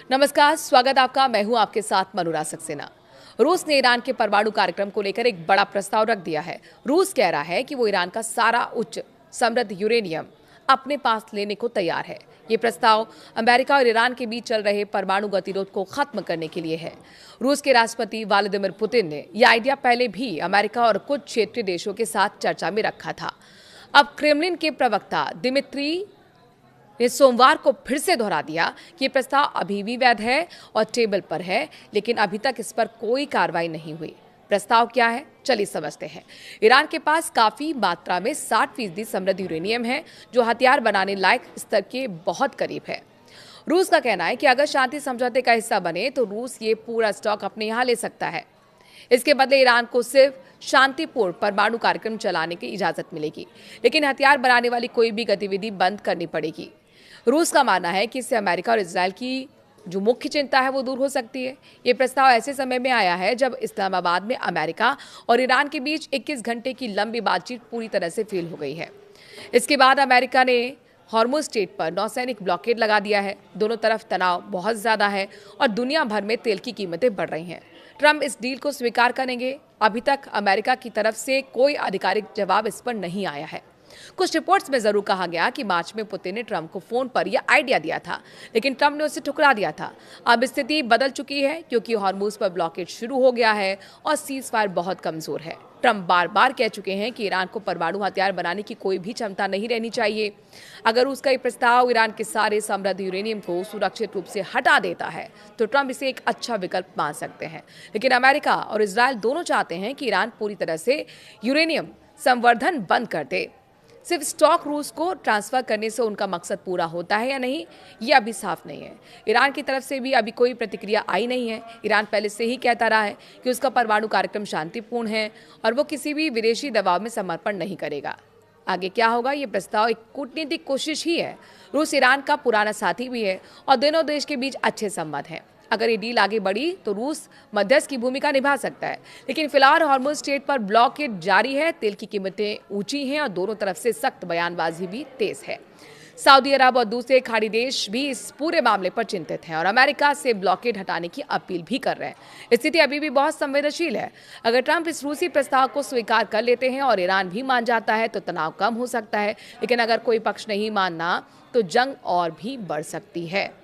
नमस्कार, स्वागत आपका। मैं हूं आपके साथ मनुरा सक्सेना। रूस ने ईरान के परमाणु कार्यक्रम को लेकर एक बड़ा प्रस्ताव रख दिया है। रूस कह रहा है कि वो ईरान का सारा उच्च समृद्ध यूरेनियम अपने पास लेने को तैयार है। ये प्रस्ताव अमेरिका और ईरान के बीच चल रहे परमाणु गतिरोध को खत्म करने के लिए है। रूस के राष्ट्रपति व्लादिमीर पुतिन ने यह आइडिया पहले भी अमेरिका और कुछ क्षेत्रीय देशों के साथ चर्चा में रखा था। अब क्रेमलिन के प्रवक्ता दिमित्री ने सोमवार को फिर से दोहरा दिया कि ये प्रस्ताव अभी भी वैध है और टेबल पर है, लेकिन अभी तक इस पर कोई कार्रवाई नहीं हुई। प्रस्ताव क्या है, चलिए समझते हैं। ईरान के पास काफी मात्रा में 60% समृद्ध यूरेनियम है, जो हथियार बनाने लायक स्तर के बहुत करीब है। रूस का कहना है कि अगर शांति समझौते का हिस्सा बने तो रूस ये पूरा स्टॉक अपने यहाँ ले सकता है। इसके बदले ईरान को सिर्फ शांतिपूर्ण परमाणु कार्यक्रम चलाने की इजाजत मिलेगी, लेकिन हथियार बनाने वाली कोई भी गतिविधि बंद करनी पड़ेगी। रूस का मानना है कि इससे अमेरिका और इजरायल की जो मुख्य चिंता है वो दूर हो सकती है। ये प्रस्ताव ऐसे समय में आया है जब इस्लामाबाद में अमेरिका और ईरान के बीच 21 घंटे की लंबी बातचीत पूरी तरह से फेल हो गई है। इसके बाद अमेरिका ने हॉर्मुज़ स्ट्रेट पर नौसैनिक ब्लॉकेड लगा दिया है। दोनों तरफ तनाव बहुत ज्यादा है और दुनिया भर में तेल की कीमतें बढ़ रही हैं। ट्रंप इस डील को स्वीकार करेंगे? अभी तक अमेरिका की तरफ से कोई आधिकारिक जवाब इस पर नहीं आया है। कुछ रिपोर्ट्स में जरूर कहा गया कि मार्च में पुतिन ने ट्रंप को फोन पर यह आइडिया दिया था, लेकिन ट्रंप ने उसे ठुकरा दिया था। अब स्थिति बदल चुकी है क्योंकि हॉर्मुज़ पर ब्लॉकेड शुरू हो गया है और सीज फायर बहुत कमजोर है। ट्रंप बार बार कह चुके हैं कि ईरान को परमाणु हथियार बनाने की कोई भी क्षमता नहीं रहनी चाहिए। अगर उसका ये प्रस्ताव ईरान के सारे समृद्ध यूरेनियम को सुरक्षित रूप से हटा देता है तो ट्रंप इसे एक अच्छा विकल्प मान सकते हैं। लेकिन अमेरिका और इजरायल दोनों चाहते हैं कि ईरान पूरी तरह से यूरेनियम संवर्धन बंद कर दे। सिर्फ स्टॉक रूस को ट्रांसफर करने से उनका मकसद पूरा होता है या नहीं, ये अभी साफ नहीं है। ईरान की तरफ से भी अभी कोई प्रतिक्रिया आई नहीं है। ईरान पहले से ही कहता रहा है कि उसका परमाणु कार्यक्रम शांतिपूर्ण है और वो किसी भी विदेशी दबाव में समर्पण नहीं करेगा। आगे क्या होगा, ये प्रस्ताव एक कूटनीतिक कोशिश ही है। रूस ईरान का पुराना साथी भी है और दोनों देश के बीच अच्छे संबंध हैं। अगर ये डील आगे बढ़ी तो रूस मध्यस्थ की भूमिका निभा सकता है, लेकिन फिलहाल हॉर्मुज़ स्ट्रेट पर ब्लॉकेड जारी है। तेल की कीमतें ऊंची हैं और दोनों तरफ से सख्त बयानबाजी भी तेज है। सऊदी अरब और दूसरे खाड़ी देश भी इस पूरे मामले पर चिंतित हैं और अमेरिका से ब्लॉकेड हटाने की अपील भी कर रहे हैं। स्थिति अभी भी बहुत संवेदनशील है। अगर ट्रंप इस रूसी प्रस्ताव को स्वीकार कर लेते हैं और ईरान भी मान जाता है तो तनाव कम हो सकता है, लेकिन अगर कोई पक्ष नहीं मानना तो जंग और भी बढ़ सकती है।